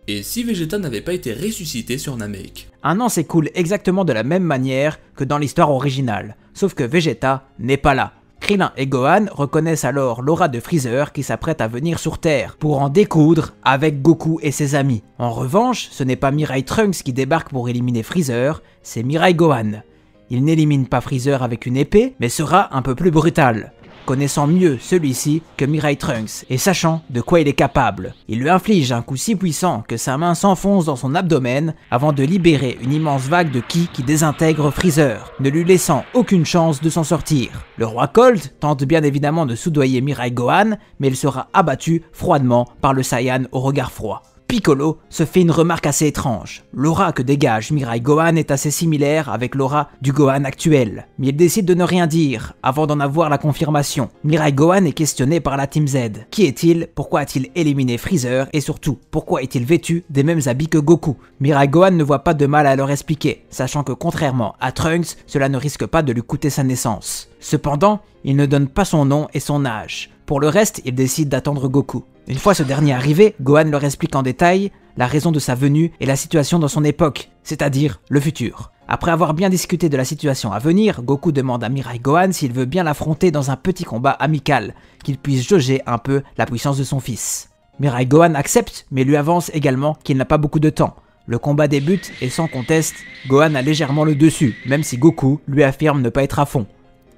Et si Vegeta n'avait pas été ressuscité sur Namek? Un an s'écoule exactement de la même manière que dans l'histoire originale, sauf que Vegeta n'est pas là. Krillin et Gohan reconnaissent alors l'aura de Freezer qui s'apprête à venir sur Terre pour en découdre avec Goku et ses amis. En revanche, ce n'est pas Mirai Trunks qui débarque pour éliminer Freezer, c'est Mirai Gohan. Il n'élimine pas Freezer avec une épée, mais sera un peu plus brutal, connaissant mieux celui-ci que Mirai Trunks et sachant de quoi il est capable. Il lui inflige un coup si puissant que sa main s'enfonce dans son abdomen avant de libérer une immense vague de ki qui désintègre Freezer, ne lui laissant aucune chance de s'en sortir. Le roi Cold tente bien évidemment de soudoyer Mirai Gohan, mais il sera abattu froidement par le Saiyan au regard froid. Piccolo se fait une remarque assez étrange. L'aura que dégage Mirai Gohan est assez similaire avec l'aura du Gohan actuel, mais il décide de ne rien dire avant d'en avoir la confirmation. Mirai Gohan est questionné par la Team Z. Qui est-il? Pourquoi a-t-il éliminé Freezer? Et surtout, pourquoi est-il vêtu des mêmes habits que Goku? Mirai Gohan ne voit pas de mal à leur expliquer, sachant que contrairement à Trunks, cela ne risque pas de lui coûter sa naissance. Cependant, il ne donne pas son nom et son âge. Pour le reste, il décide d'attendre Goku. Une fois ce dernier arrivé, Gohan leur explique en détail la raison de sa venue et la situation dans son époque, c'est-à-dire le futur. Après avoir bien discuté de la situation à venir, Goku demande à Mirai Gohan s'il veut bien l'affronter dans un petit combat amical, qu'il puisse jauger un peu la puissance de son fils. Mirai Gohan accepte, mais lui avance également qu'il n'a pas beaucoup de temps. Le combat débute et sans conteste, Gohan a légèrement le dessus, même si Goku lui affirme ne pas être à fond.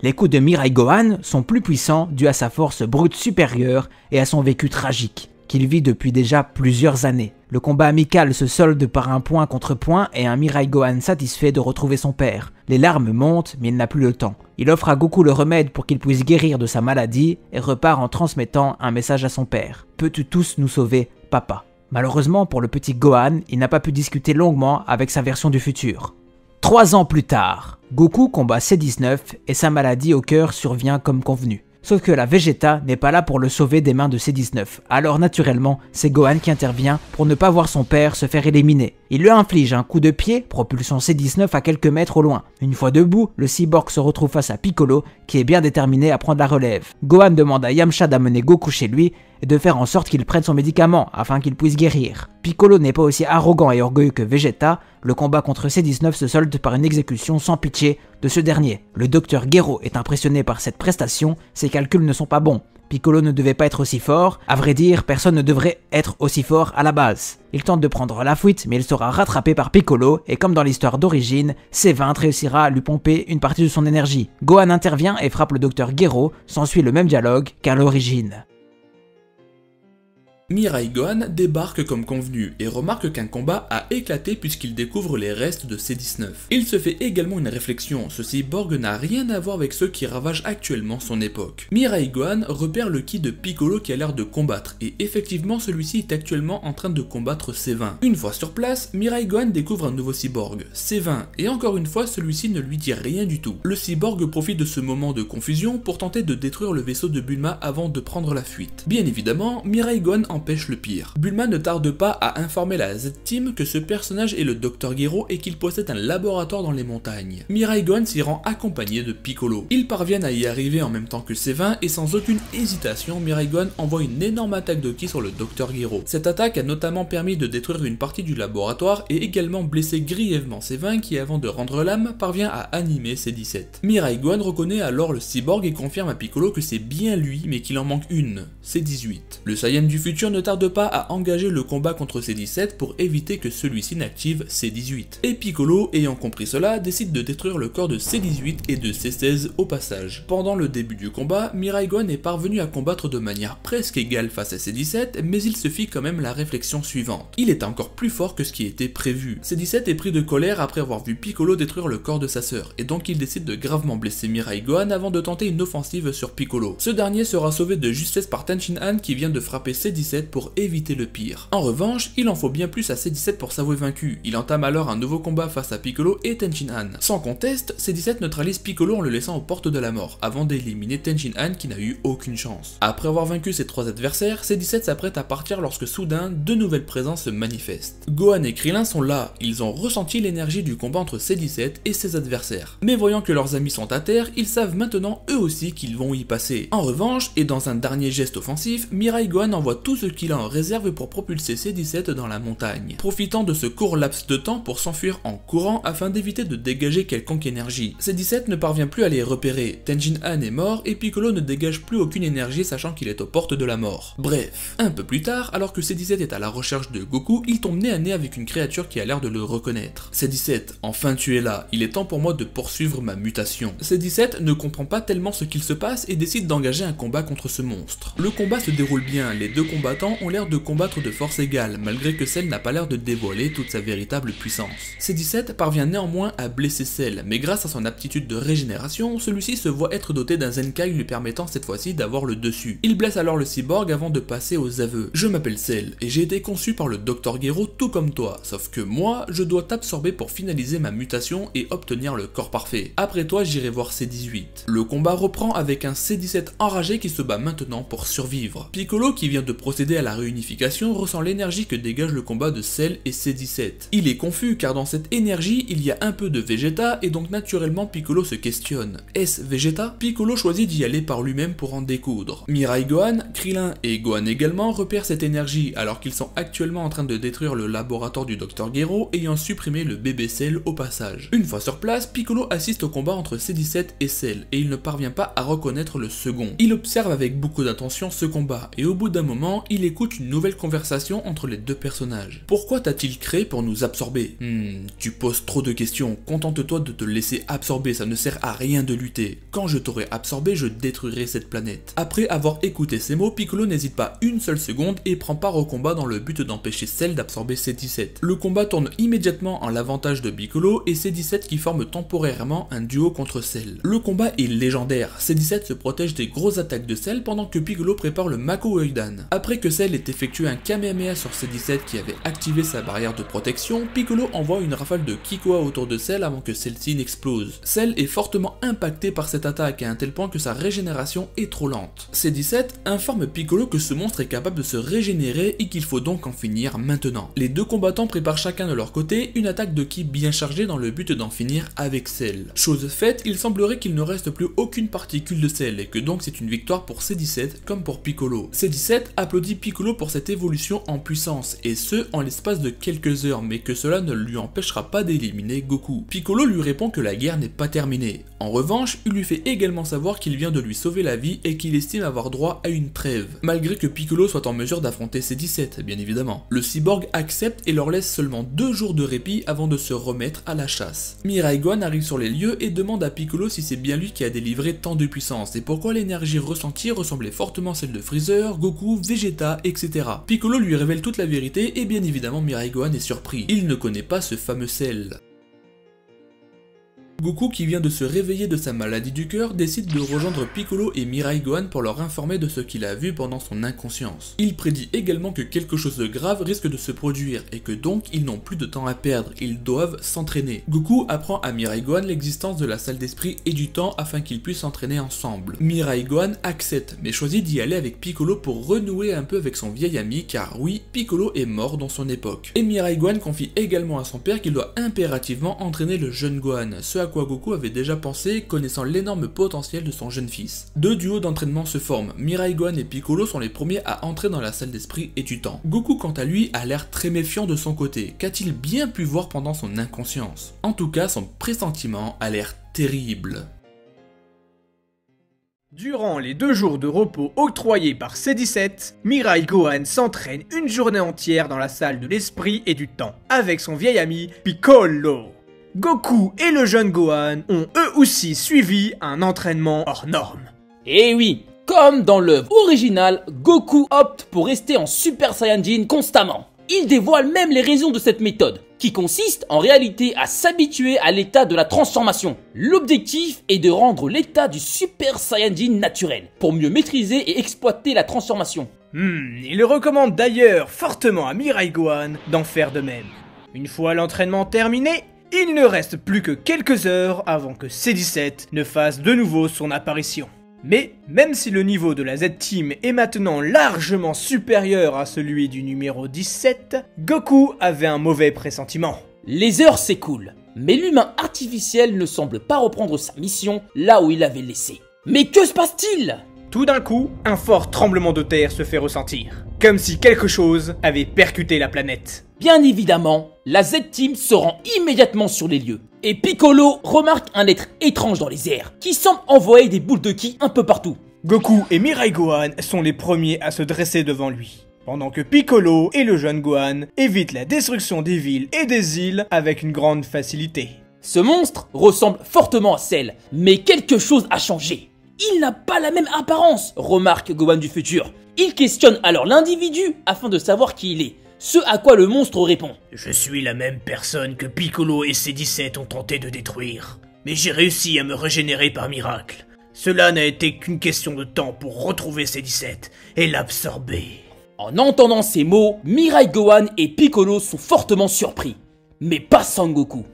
Les coups de Mirai Gohan sont plus puissants dû à sa force brute supérieure et à son vécu tragique, qu'il vit depuis déjà plusieurs années. Le combat amical se solde par un point contre point et un Mirai Gohan satisfait de retrouver son père. Les larmes montent mais il n'a plus le temps. Il offre à Goku le remède pour qu'il puisse guérir de sa maladie et repart en transmettant un message à son père. « Peux-tu tous nous sauver, papa ?» Malheureusement pour le petit Gohan, il n'a pas pu discuter longuement avec sa version du futur. 3 ans plus tard, Goku combat C-19 et sa maladie au cœur survient comme convenu. Sauf que la Vegeta n'est pas là pour le sauver des mains de C-19, alors naturellement, c'est Gohan qui intervient pour ne pas voir son père se faire éliminer. Il lui inflige un coup de pied, propulsant C-19 à quelques mètres au loin. Une fois debout, le cyborg se retrouve face à Piccolo, qui est bien déterminé à prendre la relève. Gohan demande à Yamcha d'amener Goku chez lui et de faire en sorte qu'il prenne son médicament afin qu'il puisse guérir. Piccolo n'est pas aussi arrogant et orgueilleux que Vegeta, le combat contre C-19 se solde par une exécution sans pitié de ce dernier. Le docteur Gero est impressionné par cette prestation, ses calculs ne sont pas bons. Piccolo ne devait pas être aussi fort, à vrai dire, personne ne devrait être aussi fort à la base. Il tente de prendre la fuite, mais il sera rattrapé par Piccolo, et comme dans l'histoire d'origine, C20 réussira à lui pomper une partie de son énergie. Gohan intervient et frappe le docteur Gero, s'ensuit le même dialogue qu'à l'origine. Mirai Gohan débarque comme convenu et remarque qu'un combat a éclaté puisqu'il découvre les restes de C-19. Il se fait également une réflexion, ce cyborg n'a rien à voir avec ceux qui ravagent actuellement son époque. Mirai Gohan repère le ki de Piccolo qui a l'air de combattre et effectivement celui-ci est actuellement en train de combattre C20. Une fois sur place, Mirai Gohan découvre un nouveau cyborg, C20, et encore une fois celui-ci ne lui dit rien du tout. Le cyborg profite de ce moment de confusion pour tenter de détruire le vaisseau de Bulma avant de prendre la fuite. Bien évidemment, Mirai Gohan empêche le pire. Bulma ne tarde pas à informer la Z-Team que ce personnage est le Dr Gero et qu'il possède un laboratoire dans les montagnes. Mirai Gohan s'y rend accompagné de Piccolo. Ils parviennent à y arriver en même temps que C20 et sans aucune hésitation, Mirai Gohan envoie une énorme attaque de ki sur le Dr Gero. Cette attaque a notamment permis de détruire une partie du laboratoire et également blesser grièvement C20 qui, avant de rendre l'âme, parvient à animer C-17. Mirai Gohan reconnaît alors le cyborg et confirme à Piccolo que c'est bien lui mais qu'il en manque une, C-18. Le Saiyan du futur ne tarde pas à engager le combat contre C-17 pour éviter que celui-ci n'active C-18. Et Piccolo, ayant compris cela, décide de détruire le corps de C-18 et de C-16 au passage. Pendant le début du combat, Mirai Gohan est parvenu à combattre de manière presque égale face à C-17, mais il se fit quand même la réflexion suivante. Il est encore plus fort que ce qui était prévu. C-17 est pris de colère après avoir vu Piccolo détruire le corps de sa sœur, et donc il décide de gravement blesser Mirai Gohan avant de tenter une offensive sur Piccolo. Ce dernier sera sauvé de justesse par Tenshinhan qui vient de frapper C-17 pour éviter le pire. En revanche, il en faut bien plus à C-17 pour s'avouer vaincu. Il entame alors un nouveau combat face à Piccolo et Tenshinhan. Sans conteste, C-17 neutralise Piccolo en le laissant aux portes de la mort, avant d'éliminer Tenshinhan qui n'a eu aucune chance. Après avoir vaincu ses 3 adversaires, C-17 s'apprête à partir lorsque soudain, 2 nouvelles présences se manifestent. Gohan et Krillin sont là, ils ont ressenti l'énergie du combat entre C-17 et ses adversaires. Mais voyant que leurs amis sont à terre, ils savent maintenant eux aussi qu'ils vont y passer. En revanche, et dans un dernier geste offensif, Mirai Gohan envoie tout de ce qu'il a en réserve pour propulser C-17 dans la montagne, profitant de ce court laps de temps pour s'enfuir en courant afin d'éviter de dégager quelconque énergie. C-17 ne parvient plus à les repérer, Tenjin Han est mort et Piccolo ne dégage plus aucune énergie sachant qu'il est aux portes de la mort. Bref, un peu plus tard, alors que C-17 est à la recherche de Goku, il tombe nez à nez avec une créature qui a l'air de le reconnaître. C-17, enfin tu es là, il est temps pour moi de poursuivre ma mutation. C-17 ne comprend pas tellement ce qu'il se passe et décide d'engager un combat contre ce monstre. Le combat se déroule bien, les deux combattants ont l'air de combattre de force égale, malgré que Cell n'a pas l'air de dévoiler toute sa véritable puissance. C-17 parvient néanmoins à blesser Cell, mais grâce à son aptitude de régénération, celui-ci se voit être doté d'un Zenkai lui permettant cette fois-ci d'avoir le dessus. Il blesse alors le cyborg avant de passer aux aveux. Je m'appelle Cell, et j'ai été conçu par le Dr Gero tout comme toi, sauf que moi, je dois t'absorber pour finaliser ma mutation et obtenir le corps parfait. Après toi, j'irai voir C-18. Le combat reprend avec un C-17 enragé qui se bat maintenant pour survivre. Piccolo, qui vient de procéder à la réunification, ressent l'énergie que dégage le combat de Cell et C-17. Il est confus car dans cette énergie, il y a un peu de Vegeta et donc naturellement Piccolo se questionne. Est-ce Vegeta? Piccolo choisit d'y aller par lui-même pour en découdre. Mirai Gohan, Krillin et Gohan également repèrent cette énergie alors qu'ils sont actuellement en train de détruire le laboratoire du Dr Gero ayant supprimé le bébé Cell au passage. Une fois sur place, Piccolo assiste au combat entre C-17 et Cell et il ne parvient pas à reconnaître le second. Il observe avec beaucoup d'attention ce combat et au bout d'un moment, il écoute une nouvelle conversation entre les deux personnages. Pourquoi t'a-t-il créé pour nous absorber? Tu poses trop de questions, contente-toi de te laisser absorber, ça ne sert à rien de lutter. Quand je t'aurai absorbé, je détruirai cette planète. Après avoir écouté ces mots, Piccolo n'hésite pas une seule seconde et prend part au combat dans le but d'empêcher Cell d'absorber C-17. Le combat tourne immédiatement en l'avantage de Piccolo et C-17 qui forment temporairement un duo contre Cell. Le combat est légendaire, C-17 se protège des grosses attaques de Cell pendant que Piccolo prépare le Mako Uedan. Après que Cell ait effectué un Kamehameha sur C-17 qui avait activé sa barrière de protection, Piccolo envoie une rafale de Kikoa autour de Cell avant que celle-ci n'explose. Cell est fortement impacté par cette attaque à un tel point que sa régénération est trop lente. C-17 informe Piccolo que ce monstre est capable de se régénérer et qu'il faut donc en finir maintenant. Les deux combattants préparent chacun de leur côté une attaque de ki bien chargée dans le but d'en finir avec Cell. Chose faite, il semblerait qu'il ne reste plus aucune particule de Cell et que donc c'est une victoire pour C-17 comme pour Piccolo. C-17 applaudit Piccolo pour cette évolution en puissance et ce en l'espace de quelques heures mais que cela ne lui empêchera pas d'éliminer Goku. Piccolo lui répond que la guerre n'est pas terminée. En revanche, il lui fait également savoir qu'il vient de lui sauver la vie et qu'il estime avoir droit à une trêve, malgré que Piccolo soit en mesure d'affronter C-17, bien évidemment. Le cyborg accepte et leur laisse seulement 2 jours de répit avant de se remettre à la chasse. Mirai Gohan arrive sur les lieux et demande à Piccolo si c'est bien lui qui a délivré tant de puissance et pourquoi l'énergie ressentie ressemblait fortement à celle de Freezer, Goku, Vegeta, etc. Piccolo lui révèle toute la vérité et bien évidemment Mirai Gohan est surpris. Il ne connaît pas ce fameux Cell. Goku, qui vient de se réveiller de sa maladie du cœur, décide de rejoindre Piccolo et Mirai Gohan pour leur informer de ce qu'il a vu pendant son inconscience. Il prédit également que quelque chose de grave risque de se produire et que donc ils n'ont plus de temps à perdre, ils doivent s'entraîner. Goku apprend à Mirai Gohan l'existence de la salle d'esprit et du temps afin qu'ils puissent s'entraîner ensemble. Mirai Gohan accepte mais choisit d'y aller avec Piccolo pour renouer un peu avec son vieil ami car oui, Piccolo est mort dans son époque. Et Mirai Gohan confie également à son père qu'il doit impérativement entraîner le jeune Gohan, ce à quoi Goku avait déjà pensé, connaissant l'énorme potentiel de son jeune fils. Deux duos d'entraînement se forment, Mirai Gohan et Piccolo sont les premiers à entrer dans la salle d'esprit et du temps. Goku quant à lui a l'air très méfiant de son côté, qu'a-t-il bien pu voir pendant son inconscience? En tout cas, son pressentiment a l'air terrible. Durant les 2 jours de repos octroyés par C-17, Mirai Gohan s'entraîne une journée entière dans la salle de l'esprit et du temps, avec son vieil ami Piccolo. Goku et le jeune Gohan ont eux aussi suivi un entraînement hors norme. Et oui, comme dans l'œuvre originale, Goku opte pour rester en Super Saiyajin constamment. Il dévoile même les raisons de cette méthode, qui consiste en réalité à s'habituer à l'état de la transformation. L'objectif est de rendre l'état du Super Saiyajin naturel, pour mieux maîtriser et exploiter la transformation. Il recommande d'ailleurs fortement à Mirai Gohan d'en faire de même. Une fois l'entraînement terminé, il ne reste plus que quelques heures avant que C-17 ne fasse de nouveau son apparition. Mais même si le niveau de la Z-Team est maintenant largement supérieur à celui du numéro 17, Goku avait un mauvais pressentiment. Les heures s'écoulent, mais l'humain artificiel ne semble pas reprendre sa mission là où il l'avait laissée. Mais que se passe-t-il? Tout d'un coup, un fort tremblement de terre se fait ressentir. comme si quelque chose avait percuté la planète. Bien évidemment, la Z-Team se rend immédiatement sur les lieux. Et Piccolo remarque un être étrange dans les airs, qui semble envoyer des boules de ki un peu partout. Goku et Mirai Gohan sont les premiers à se dresser devant lui, pendant que Piccolo et le jeune Gohan évitent la destruction des villes et des îles avec une grande facilité. Ce monstre ressemble fortement à Cell, mais quelque chose a changé. Il n'a pas la même apparence, remarque Gohan du futur. Il questionne alors l'individu afin de savoir qui il est. Ce à quoi le monstre répond. Je suis la même personne que Piccolo et ses 17 ont tenté de détruire. Mais j'ai réussi à me régénérer par miracle. Cela n'a été qu'une question de temps pour retrouver ces 17 et l'absorber. En entendant ces mots, Mirai Gohan et Piccolo sont fortement surpris. Mais pas Sangoku.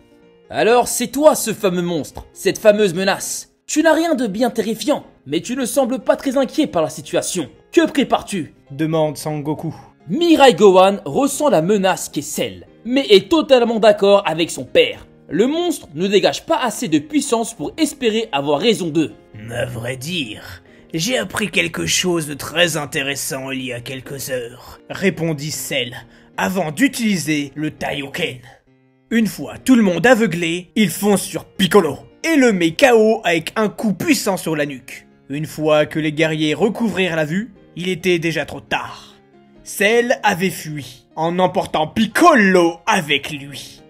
Alors c'est toi ce fameux monstre, cette fameuse menace. Tu n'as rien de bien terrifiant, mais tu ne sembles pas très inquiet par la situation. Que prépares-tu ? Demande Sangoku. Mirai Gohan ressent la menace qu'est Cell, mais est totalement d'accord avec son père. Le monstre ne dégage pas assez de puissance pour espérer avoir raison d'eux. À vrai dire, j'ai appris quelque chose de très intéressant il y a quelques heures, répondit Cell, avant d'utiliser le Taioken. Une fois tout le monde aveuglé, il fonce sur Piccolo et le met KO avec un coup puissant sur la nuque. Une fois que les guerriers recouvrirent la vue, il était déjà trop tard. Cell avait fui, en emportant Piccolo avec lui.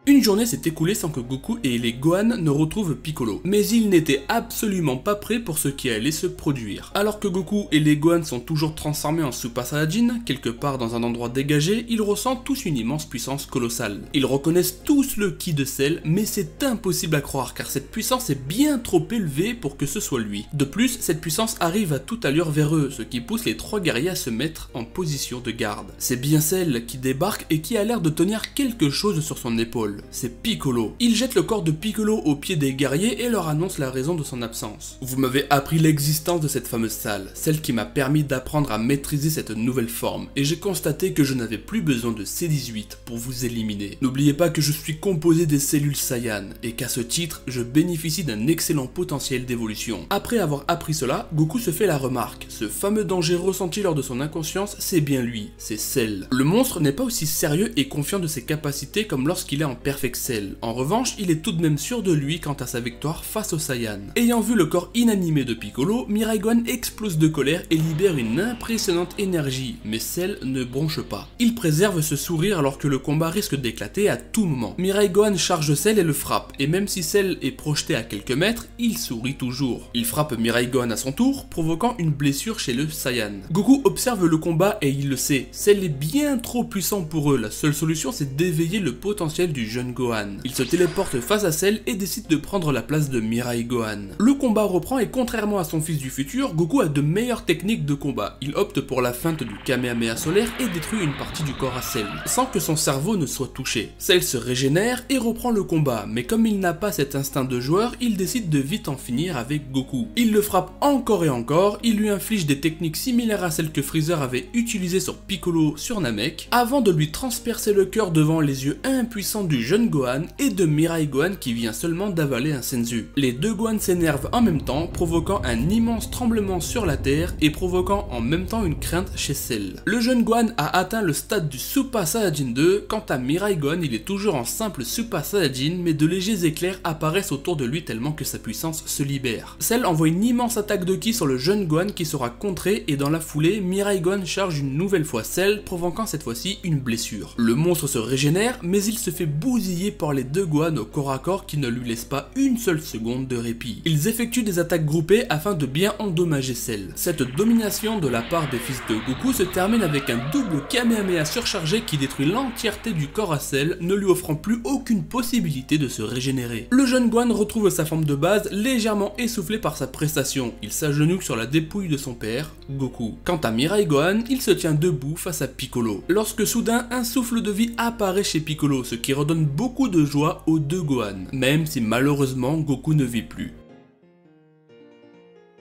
Une journée s'est écoulée sans que Goku et les Gohan ne retrouvent Piccolo, mais ils n'étaient absolument pas prêts pour ce qui allait se produire. Alors que Goku et les Gohan sont toujours transformés en Super Saiyajin, quelque part dans un endroit dégagé, ils ressentent tous une immense puissance colossale. Ils reconnaissent tous le ki de Cell, mais c'est impossible à croire car cette puissance est bien trop élevée pour que ce soit lui. De plus, cette puissance arrive à toute allure vers eux, ce qui pousse les trois guerriers à se mettre en position de garde. C'est bien Cell qui débarque et qui a l'air de tenir quelque chose sur son épaule. C'est Piccolo. Il jette le corps de Piccolo aux pieds des guerriers et leur annonce la raison de son absence. Vous m'avez appris l'existence de cette fameuse salle, celle qui m'a permis d'apprendre à maîtriser cette nouvelle forme, et j'ai constaté que je n'avais plus besoin de C18 pour vous éliminer. N'oubliez pas que je suis composé des cellules Saiyan, et qu'à ce titre, je bénéficie d'un excellent potentiel d'évolution. Après avoir appris cela, Goku se fait la remarque. Ce fameux danger ressenti lors de son inconscience, c'est bien lui, c'est Cell. Le monstre n'est pas aussi sérieux et confiant de ses capacités comme lorsqu'il est en Perfect Cell. En revanche, il est tout de même sûr de lui quant à sa victoire face aux Saiyans. Ayant vu le corps inanimé de Piccolo, Mirai Gohan explose de colère et libère une impressionnante énergie, mais Cell ne bronche pas. Il préserve ce sourire alors que le combat risque d'éclater à tout moment. Mirai Gohan charge Cell et le frappe, et même si Cell est projeté à quelques mètres, il sourit toujours. Il frappe Mirai Gohan à son tour, provoquant une blessure chez le Saiyan. Goku observe le combat et il le sait, Cell est bien trop puissant pour eux, la seule solution c'est d'éveiller le potentiel du jeune Gohan. Il se téléporte face à Cell et décide de prendre la place de Mirai Gohan. Le combat reprend et contrairement à son fils du futur, Goku a de meilleures techniques de combat. Il opte pour la feinte du Kamehameha solaire et détruit une partie du corps à Cell, sans que son cerveau ne soit touché. Cell se régénère et reprend le combat, mais comme il n'a pas cet instinct de joueur, il décide de vite en finir avec Goku. Il le frappe encore et encore, il lui inflige des techniques similaires à celles que Freezer avait utilisées sur Piccolo sur Namek, avant de lui transpercer le cœur devant les yeux impuissants du jeune Gohan et de Mirai Gohan qui vient seulement d'avaler un senzu. Les deux Gohan s'énervent en même temps, provoquant un immense tremblement sur la terre et provoquant en même temps une crainte chez Cell. Le jeune Gohan a atteint le stade du Super Saiyajin 2, quant à Mirai Gohan il est toujours en simple Super Saiyajin, mais de légers éclairs apparaissent autour de lui tellement que sa puissance se libère. Cell envoie une immense attaque de ki sur le jeune Gohan qui sera contrée et dans la foulée, Mirai Gohan charge une nouvelle fois Cell, provoquant cette fois-ci une blessure. Le monstre se régénère, mais il se fait bousiller par les deux Gohan au corps à corps qui ne lui laissent pas une seule seconde de répit. Ils effectuent des attaques groupées afin de bien endommager Cell. Cette domination de la part des fils de Goku se termine avec un double Kamehameha surchargé qui détruit l'entièreté du corps à Cell, ne lui offrant plus aucune possibilité de se régénérer. Le jeune Gohan retrouve sa forme de base légèrement essoufflé par sa prestation. Il s'agenouille sur la dépouille de son père, Goku. Quant à Mirai Gohan, il se tient debout face à Piccolo. Lorsque soudain un souffle de vie apparaît chez Piccolo, ce qui redonne beaucoup de joie aux deux Gohan, même si malheureusement Goku ne vit plus.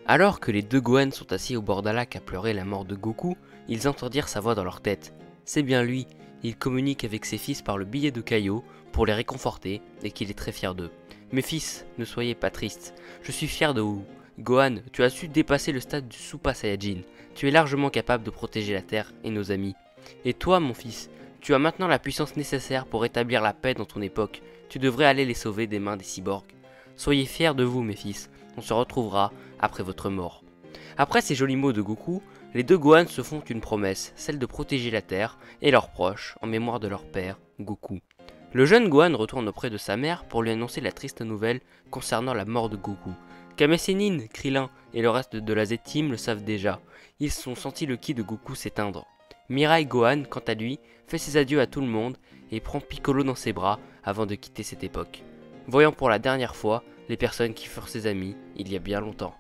Alors que les deux Gohan sont assis au bord d'un lac à pleurer la mort de Goku, ils entendirent sa voix dans leur tête. C'est bien lui, il communique avec ses fils par le billet de Kaio pour les réconforter et qu'il est très fier d'eux. Mes fils, ne soyez pas tristes, je suis fier de vous. Gohan, tu as su dépasser le stade du Super Saiyajin. Tu es largement capable de protéger la Terre et nos amis. Et toi, mon fils, tu as maintenant la puissance nécessaire pour établir la paix dans ton époque. Tu devrais aller les sauver des mains des cyborgs. Soyez fiers de vous, mes fils. On se retrouvera après votre mort. Après ces jolis mots de Goku, les deux Gohan se font une promesse, celle de protéger la Terre et leurs proches en mémoire de leur père, Goku. Le jeune Gohan retourne auprès de sa mère pour lui annoncer la triste nouvelle concernant la mort de Goku. Kame Sennin, Krillin et le reste de la Z-Team le savent déjà. Ils ont senti le ki de Goku s'éteindre. Mirai Gohan, quant à lui, fait ses adieux à tout le monde et prend Piccolo dans ses bras avant de quitter cette époque, voyant pour la dernière fois les personnes qui furent ses amis il y a bien longtemps.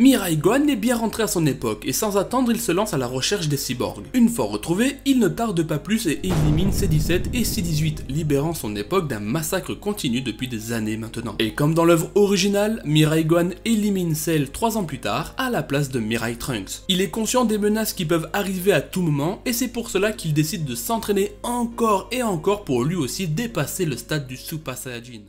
Mirai Gohan est bien rentré à son époque et sans attendre il se lance à la recherche des cyborgs. Une fois retrouvé, il ne tarde pas plus et élimine C-17 et C-18, libérant son époque d'un massacre continu depuis des années maintenant. Et comme dans l'œuvre originale, Mirai Gohan élimine Cell 3 ans plus tard à la place de Mirai Trunks. Il est conscient des menaces qui peuvent arriver à tout moment et c'est pour cela qu'il décide de s'entraîner encore et encore pour lui aussi dépasser le stade du Super Saiyajin.